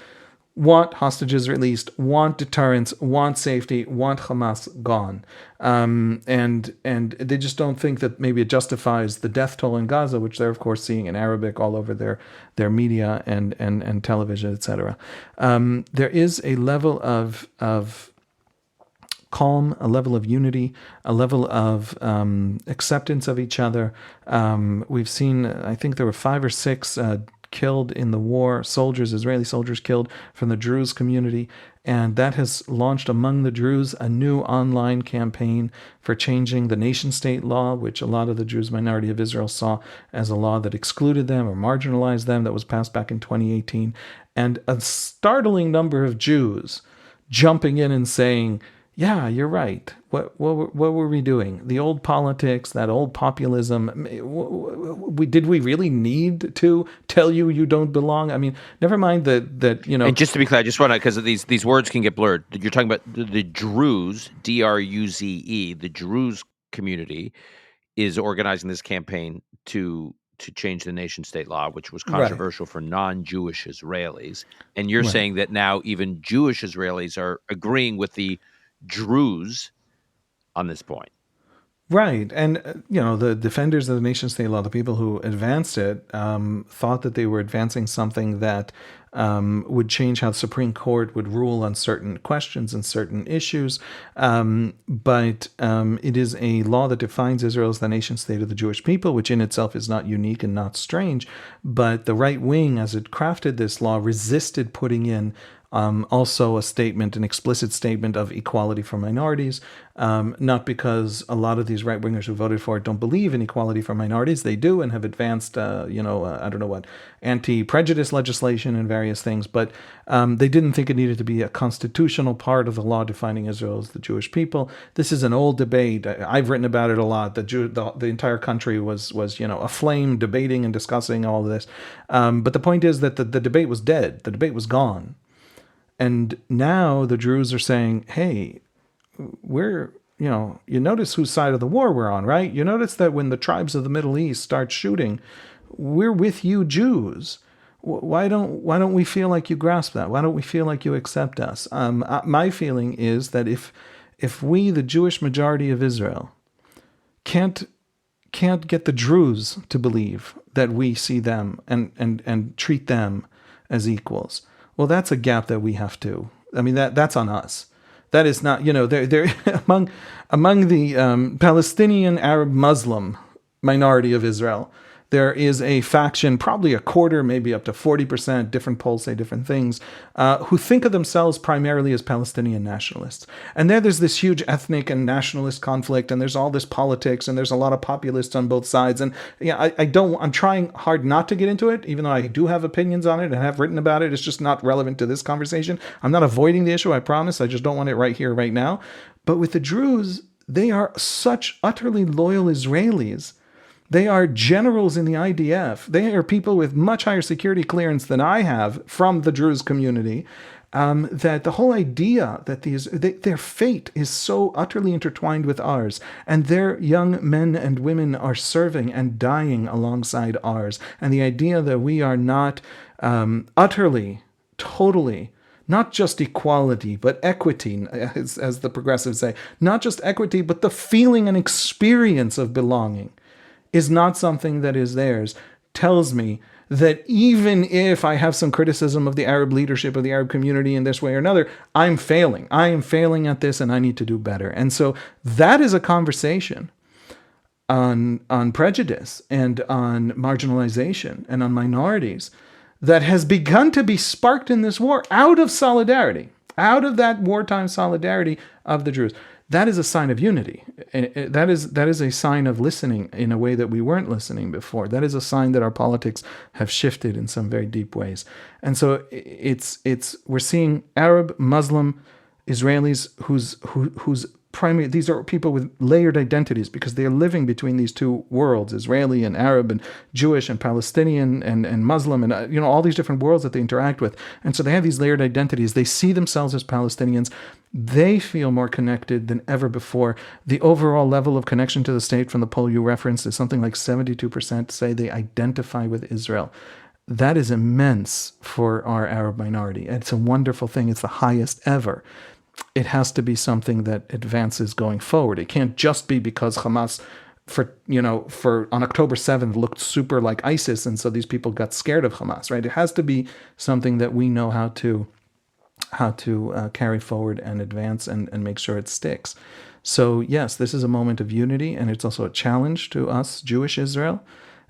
want hostages released, want deterrence, want safety, want Hamas gone. And they just don't think that maybe it justifies the death toll in Gaza, which they're, of course, seeing in Arabic all over their media and television, etc. There is a level of calm, a level of unity, a level of acceptance of each other. We've seen, I think there were 5 or 6 killed in the war, Israeli soldiers killed from the Druze community, and that has launched among the Druze a new online campaign for changing the nation-state law, which a lot of the Druze minority of Israel saw as a law that excluded them or marginalized them, that was passed back in 2018, and a startling number of Jews jumping in and saying, yeah, you're right. What were we doing? The old politics, that old populism. Did we really need to tell you don't belong? I mean, never mind that. And just to be clear, I just want to, because these words can get blurred. You're talking about the Druze, Druze, the Druze community is organizing this campaign to change the nation-state law, which was controversial for non-Jewish Israelis. And you're saying that now even Jewish Israelis are agreeing with the Druze on this point. Right. And, the defenders of the nation-state law, the people who advanced it, thought that they were advancing something that would change how the Supreme Court would rule on certain questions and certain issues. But it is a law that defines Israel as the nation-state of the Jewish people, which in itself is not unique and not strange. But the right wing, as it crafted this law, resisted putting in also an explicit statement of equality for minorities, not because a lot of these right-wingers who voted for it don't believe in equality for minorities. They do and have advanced, anti-prejudice legislation and various things, but they didn't think it needed to be a constitutional part of the law defining Israel as the Jewish people. This is an old debate. I've written about it a lot. The entire country was aflame debating and discussing all of this. But the point is that the debate was dead. The debate was gone. And now the Druze are saying, hey, you notice whose side of the war we're on, right? You notice that when the tribes of the Middle East start shooting, we're with you Jews. Why don't we feel like you grasp that? Why don't we feel like you accept us? My feeling is that if we, the Jewish majority of Israel, can't get the Druze to believe that we see them and treat them as equals, well, that's a gap that we have to. I mean, that's on us. That is not, they're among the Palestinian Arab Muslim minority of Israel. There is a faction, probably a quarter, maybe up to 40%, different polls say different things, who think of themselves primarily as Palestinian nationalists. And there's this huge ethnic and nationalist conflict, and there's all this politics, and there's a lot of populists on both sides. And I'm trying hard not to get into it, even though I do have opinions on it and have written about it. It's just not relevant to this conversation. I'm not avoiding the issue, I promise. I just don't want it right here, right now. But with the Druze, they are such utterly loyal Israelis. They are generals in the IDF. They are people with much higher security clearance than I have from the Druze community, that the whole idea that their fate is so utterly intertwined with ours, and their young men and women are serving and dying alongside ours, and the idea that we are not utterly, totally, not just equality, but equity, as the progressives say, not just equity, but the feeling and experience of belonging, is not something that is theirs, tells me that even if I have some criticism of the Arab leadership of the Arab community in this way or another, I'm failing. I am failing at this, and I need to do better. And so that is a conversation on prejudice and on marginalization and on minorities that has begun to be sparked in this war out of solidarity, out of that wartime solidarity of the Jews. That is a sign of unity. That is a sign of listening in a way that we weren't listening before. That is a sign that our politics have shifted in some very deep ways. And so we're seeing Arab, Muslim, Israelis whose primary, these are people with layered identities because they are living between these two worlds, Israeli and Arab and Jewish and Palestinian and Muslim and all these different worlds that they interact with. And so they have these layered identities. They see themselves as Palestinians. They feel more connected than ever before. The overall level of connection to the state from the poll you referenced is something like 72% say they identify with Israel. That is immense for our Arab minority. It's a wonderful thing. It's the highest ever. It has to be something that advances going forward. It can't just be because Hamas on October 7th looked super like ISIS, and so these people got scared of Hamas, right? It has to be something that we know how to carry forward and advance and make sure it sticks. So yes, this is a moment of unity, and it's also a challenge to us, Jewish Israel.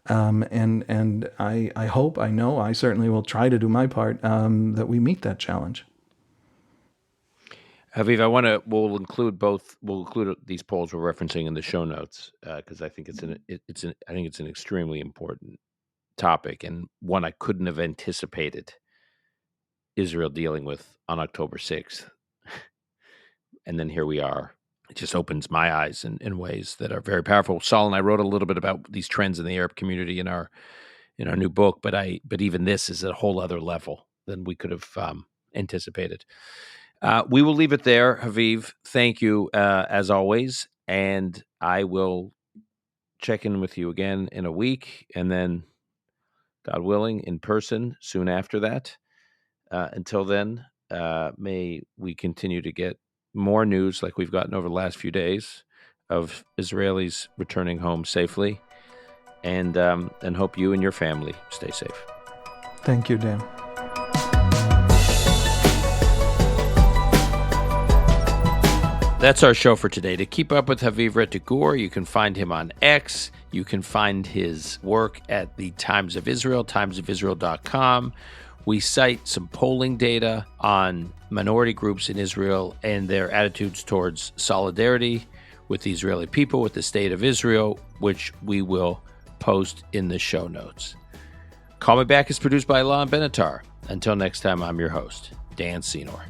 And I hope, I know, I certainly will try to do my part that we meet that challenge. Haviv, we'll include these polls we're referencing in the show notes because I think it's an extremely important topic and one I couldn't have anticipated Israel dealing with on October 6th. And then here we are. It just opens my eyes in ways that are very powerful. Saul and I wrote a little bit about these trends in the Arab community in our new book, but even this is at a whole other level than we could have anticipated. We will leave it there, Haviv. Thank you, as always. And I will check in with you again in a week, and then, God willing, in person soon after that. Until then, may we continue to get more news like we've gotten over the last few days of Israelis returning home safely, and hope you and your family stay safe. Thank you, Dan. That's our show for today. To keep up with Haviv Rettig Gur, you can find him on X. You can find his work at the Times of Israel, timesofisrael.com. We cite some polling data on minority groups in Israel and their attitudes towards solidarity with the Israeli people, with the state of Israel, which we will post in the show notes. Call Me Back is produced by Alon Benatar. Until next time, I'm your host, Dan Senor.